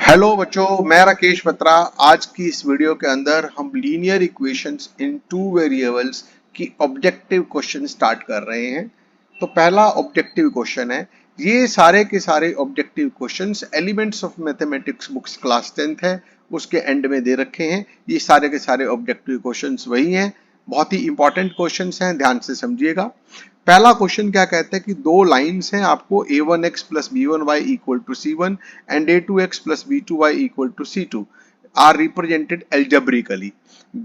Hello बच्चों, मैं राकेश बत्रा। आज की इस वीडियो के अंदर हम linear equations in two variables की ऑब्जेक्टिव क्वेश्चन स्टार्ट कर रहे हैं। तो पहला ऑब्जेक्टिव क्वेश्चन है, ये सारे के सारे objective questions elements of mathematics books class 10th है उसके एंड में दे रखे हैं। ये सारे के सारे ऑब्जेक्टिव क्वेश्चंस वही हैं, बहुत ही इंपॉर्टेंट क्वेश्चंस हैं, ध्यान से समझिएगा। पहला क्वेश्चन क्या कहता है कि दो लाइंस हैं, आपको a1x plus b1y equal to c1 and a2x plus b2y equal to c2 are represented algebraically.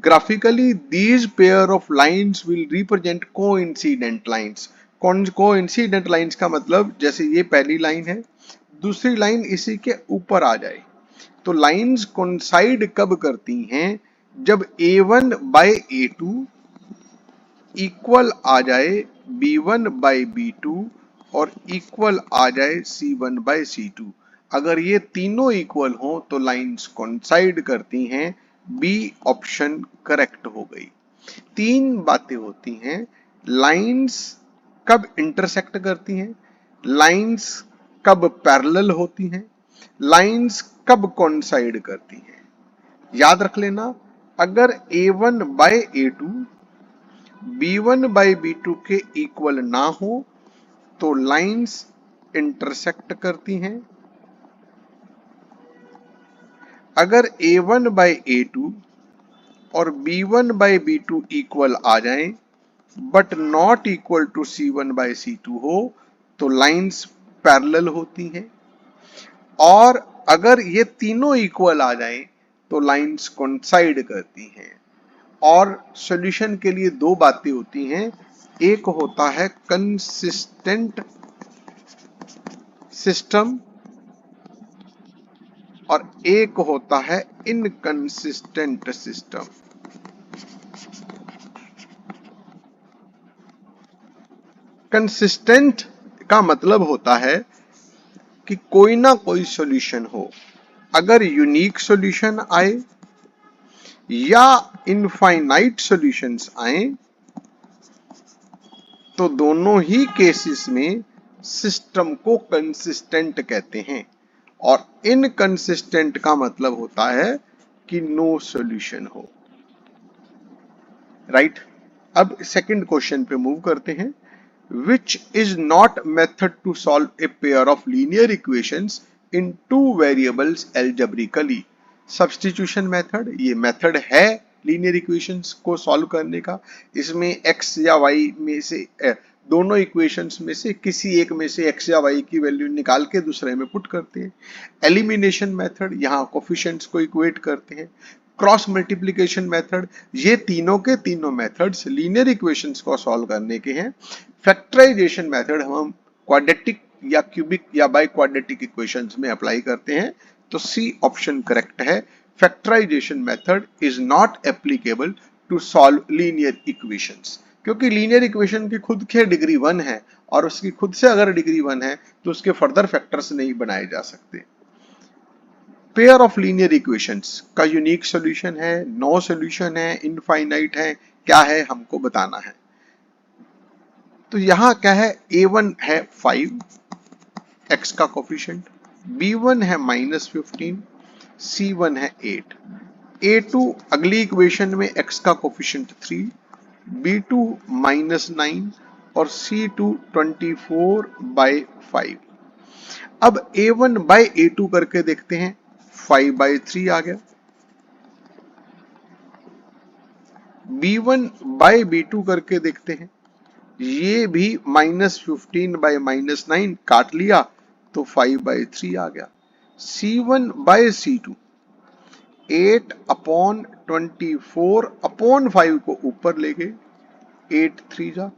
Graphically, these pair of lines will represent coincident lines. Coincident lines का मतलब जैसे ये पहली लाइन है, दूसरी लाइन इसी के ऊपर आ जाए तो लाइंस कोइंसाइड कब करती हैं? जब a1 बाय a2 इक्वल आ जाए b1 बाई b2 और इक्वल आ जाए c1 बाई c2। अगर ये तीनों इक्वल हो तो लाइंस कोइंसाइड करती हैं। बी ऑप्शन करेक्ट हो गई। तीन बातें होती हैं, लाइंस कब इंटरसेक्ट करती हैं, लाइंस कब पैरेलल होती हैं, लाइंस कब कोइंसाइड करती हैं। याद रख लेना, अगर a1 bye a2 b1 by b2 के इक्वल ना हो तो लाइंस इंटरसेक्ट करती हैं। अगर a1 बाई a2 और b1 बाई b2 इक्वल आ जाएं but not equal to c1 by c2 हो तो लाइंस पैरेलल होती हैं। और अगर ये तीनों इक्वल आ जाएं तो लाइंस कोइंसाइड करती हैं। और सॉल्यूशन के लिए दो बातें होती हैं, एक होता है कंसिस्टेंट सिस्टम और एक होता है इनकंसिस्टेंट सिस्टम। कंसिस्टेंट का मतलब होता है कि कोई ना कोई सॉल्यूशन हो, अगर यूनिक सॉल्यूशन आए या इनफाइनाइट सॉल्यूशंस आए तो दोनों ही केसेस में सिस्टम को कंसिस्टेंट कहते हैं। और इनकंसिस्टेंट का मतलब होता है कि नो सॉल्यूशन हो। राइट। अब सेकंड क्वेश्चन पे मूव करते हैं। Which is not method to solve a pair of linear equations in two variables algebraically. Substitution method, ये मेथड है लीनियर इक्वेशंस को सॉल्व करने का। इसमें x या y में से दोनों इक्वेशंस में से किसी एक में से x या y की वैल्यू निकाल के दूसरे में पुट करते हैं। एलिमिनेशन मेथड, यहाँ कोफिशिएंट्स को इक्वेट करते हैं। क्रॉस मल्टीप्लिकेशन मेथड, ये तीनों के तीनों मेथड्स लीनियर इक्वेशंस को सॉल्व करने के हैं। फैक्टराइजेशन मेथड हम क्वाड्रेटिक या क्यूबिक या बाई क्वाड्रेटिक इक्वेशंस में अप्लाई करते हैं। तो सी ऑप्शन करेक्ट है। Factorisation method is not applicable to solve linear equations, क्योंकि लीनियर इक्वेशन की खुद के डिग्री 1 है और उसकी खुद से अगर डिग्री 1 है तो उसके फर्दर फैक्टर्स नहीं बनाए जा सकते। पेयर ऑफ लीनियर इक्वेशंस का यूनिक सॉल्यूशन है, नो सॉल्यूशन है, इनफाइनाइट है, क्या है हमको बताना है। तो यहां क्या है, a1 है 5 x का कोफिशिएंट, b1 है -15, c1 है 8, a2 अगली इक्वेशन में x का कोफिशिएंट 3, b2 -9 और c2 24/5। अब a1 बाय a2 करके देखते हैं, 5/3 आ गया। b1 बाय b2 करके देखते हैं, ये भी -15 बाय -9 काट लिया तो 5/3 आ गया। c1 बाय c2 8/24/5 को ऊपर ले गए, 8 3 जा,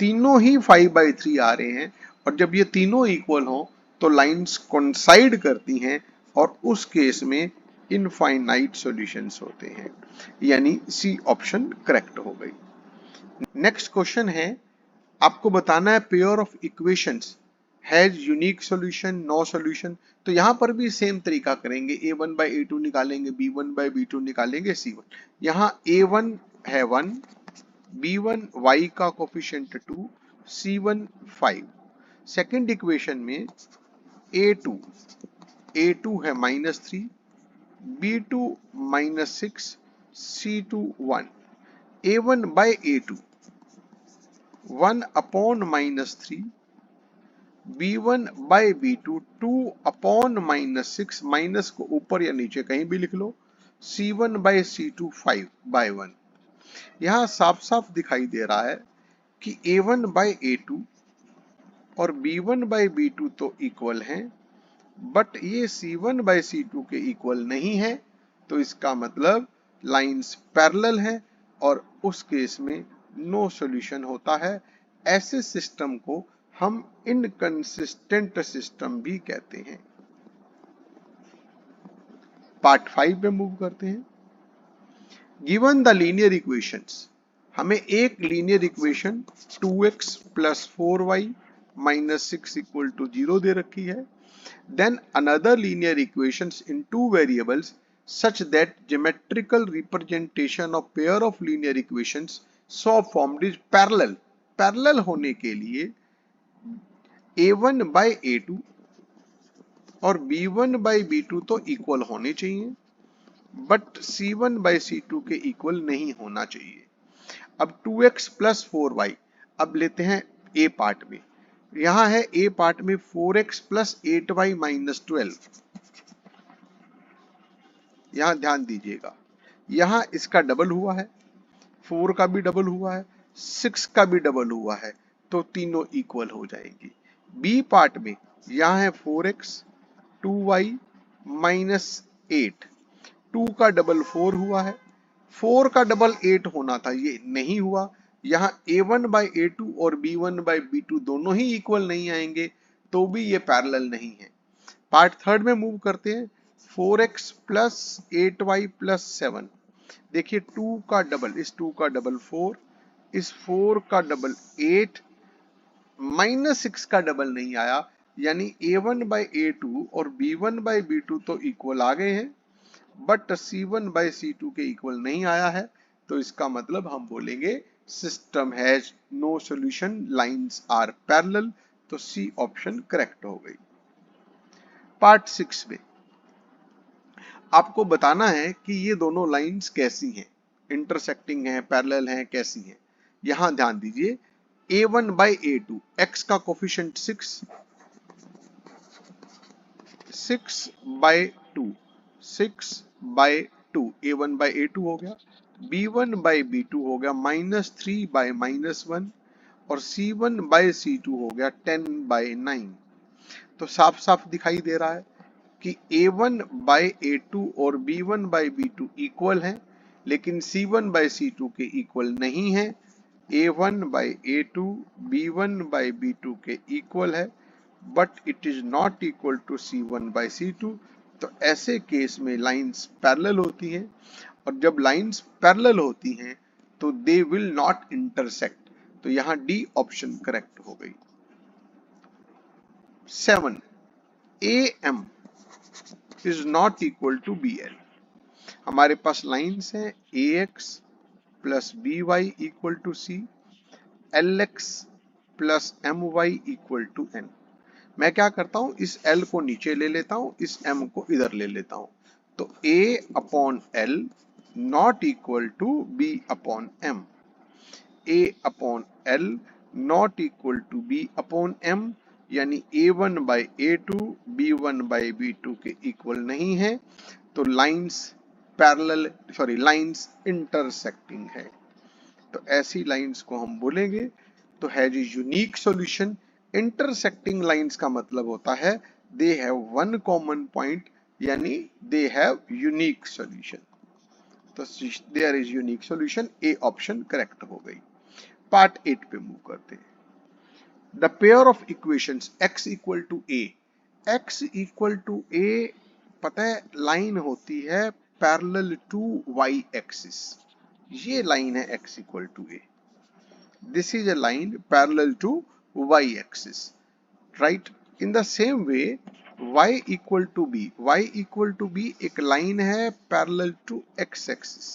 तीनों ही 5/3 आ रहे हैं। और जब ये तीनों इक्वल हो तो लाइंस कोइंसाइड करती हैं और उस केस में इनफाइनाइट सॉल्यूशंस होते हैं, यानी सी ऑप्शन करेक्ट हो गई। नेक्स्ट क्वेश्चन है, आपको बताना है pair of equations has unique solution, no solution. तो यहां पर भी सेम तरीका करेंगे, a1 बाय a2 निकालेंगे, b1 बाय b2 निकालेंगे, c1। यहां a1 है 1, b1 y का कोफिशिएंट 2, c1 5। सेकंड इक्वेशन में a2 A2 है -3, B2 -6, C2 1, A1 by A2 1 upon -3, B1 by B2 2 upon -6, minus को ऊपर या नीचे कहीं भी लिख लो, C1 by C2 5 by 1। यहाँ साफ साफ दिखाई दे रहा है कि A1 by A2 और B1 by B2 तो इक्वल हैं, बट ये C1 by C2 के इक्वल नहीं है, तो इसका मतलब लाइंस पैरेलल है और उस केस में नो सॉल्यूशन होता है। ऐसे सिस्टम को हम इनकंसिस्टेंट सिस्टम भी कहते हैं। पार्ट 5 में मूव करते हैं। गिवन द लीनियर इक्वेशंस, हमें एक लीनियर इक्वेशन 2x + 4y - 6 = 0 दे रखी है। Then another linear equations in two variables such that geometrical representation of pair of linear equations so formed is parallel। Parallel होने के लिए A1 by A2 और B1 by B2 तो equal होने चाहिए, but C1 by C2 के equal नहीं होना चाहिए। अब 2x + 4y, अब लेते हैं A पार्ट में। यहां है A पार्ट में 4x + 8y - 12। यहां ध्यान दीजिएगा, यहां इसका डबल हुआ है, 4 का भी डबल हुआ है, 6 का भी डबल हुआ है, तो तीनों इक्वल हो जाएंगी। B पार्ट में यहां है 4x 2y - 8, 2 का डबल 4 हुआ है, 4 का डबल 8 होना था, ये नहीं हुआ। यहाँ A1 by A2 और B1 by B2 दोनों ही इक्वल नहीं आएंगे, तो भी ये पैरेलल नहीं है। पार्ट 3 में मूव करते हैं। 4x + 8y + 7, देखिए 2 का डबल, इस 2 का डबल 4, इस 4 का डबल 8, -6 का डबल नहीं आया, यानी A1 by A2 और B1 by B2 तो इक्वल आ गए हैं, बट C1 by C2 के इक्वल नहीं आया है, तो इसका मतलब हम बोलेंगे system has no solution, lines are parallel, तो C ऑप्शन करेक्ट हो गई। पार्ट 6 में आपको बताना है कि ये दोनों लाइंस कैसी हैं, इंटरसेक्टिंग हैं, पैरेलल हैं, कैसी हैं। यहां ध्यान दीजिए, A1 by A2, x का coefficient 6 by 2, 6 by 2, A1 by A2 हो गया, B1 by B2 हो गया -3 by -1, और C1 by C2 हो गया 10 by 9। तो साफ साफ दिखाई दे रहा है कि A1 by A2 और B1 by B2 इक्वल हैं, लेकिन C1 by C2 के इक्वल नहीं है। A1 by A2 B1 by B2 के इक्वल है, but it is not equal to C1 by C2। तो ऐसे केस में लाइंस पैरेलल होती हैं, और जब लाइंस पैरेलल होती हैं तो दे विल नॉट इंटरसेक्ट, तो यहां डी ऑप्शन करेक्ट हो गई। 7, AM is not equal to BL। हमारे पास लाइंस हैं AX + BY = C, LX + MY = N। मैं क्या करता हूं, इस L को नीचे ले लेता हूं, इस M को इधर ले लेता हूं, तो A/L not equal to B/M, A/L not equal to B/M, यानी A1 by A2 B1 by B2 के इक्वल नहीं है, तो लाइंस लाइंस इंटरसेक्टिंग है। तो ऐसी लाइंस को हम बोलेंगे तो has a unique solution. Intersecting lines का मतलब होता है they have one common point, यानी दे हैव यूनिक सॉल्यूशन। तो there is unique solution, a option correct हो गई। पार्ट 8 पे मूव करते हैं। The pair of equations x = a, x = a, पता है लाइन होती है पैरेलल टू y एक्सिस। ये लाइन है x = a, this is a line parallel to y axis, right? In the same way y = b, एक line है parallel to x axis.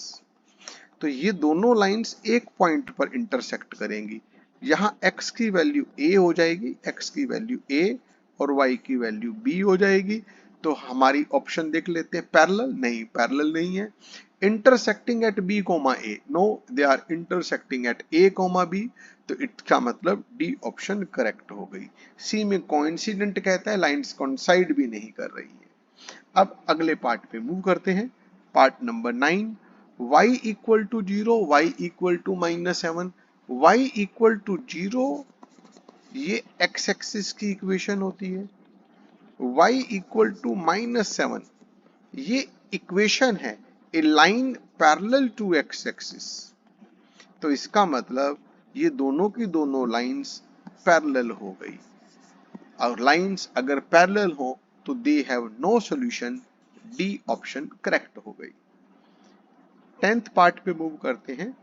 तो ये दोनों लाइंस एक पॉइंट पर इंटरसेक्ट करेंगी। यहाँ x की वैल्यू a हो जाएगी, x की वैल्यू a और y की वैल्यू b हो जाएगी। तो हमारी ऑप्शन देख लेते हैं, पैरेलल नहीं, पैरेलल नहीं है। Intersecting at B comma A, no they are intersecting at A comma B, तो इसका मतलब डी ऑप्शन करेक्ट हो गई। सी में कोइंसिडेंट कहता है, लाइंस कोइंसाइड भी नहीं कर रही है। अब अगले पार्ट पे मूव करते हैं, part number 9, y equal to 0, y equal to -7, y equal to 0, ये x एक्सिस की इक्वेशन होती है, y इक्वल टू -7, ये इक्वेशन है a line parallel to x axis. तो इसका मतलब ये दोनों की दोनों लाइंस पैरेलल हो गई, और लाइंस अगर पैरेलल हो तो they have no solution, D option correct हो गई। 10th पार्ट पे मूव करते हैं,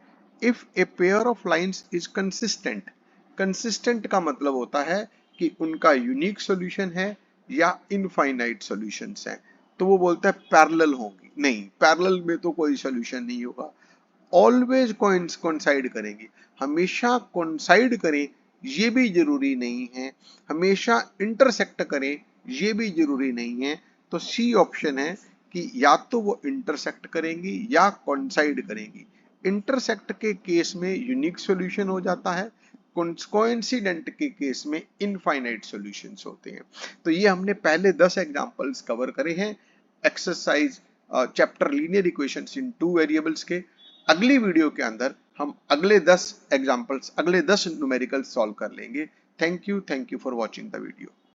if a pair of lines is consistent, consistent का मतलब होता है कि उनका यूनिक सॉल्यूशन है या इनफाइनाइट सॉल्यूशंस हैं, तो वो बोलता है पैरेलल होंगी, नहीं पैरेलल में तो कोई सॉल्यूशन नहीं होगा, ऑलवेज कोइंसाइड करेंगे, हमेशा कोइंसाइड करें ये भी जरूरी नहीं है, हमेशा इंटरसेक्ट करें ये भी जरूरी नहीं है। तो सी ऑप्शन है कि या तो वो इंटरसेक्ट करेंगी या कोइंसाइड करेंगी। इंटरसेक्ट के केस में यूनिक सॉल्यूशन हो जाता है, कोइंसिडेंट के केस में इनफाइनाइट सॉल्यूशंस होते हैं। तो ये हमने पहले 10 एग्जांपल्स कवर करे हैं exercise chapter linear equations in two variables के। अगली वीडियो के अंदर हम अगले 10 एग्जांपल्स, अगले 10 न्यूमेरिकल्स सॉल्व कर लेंगे। Thank you for watching the video.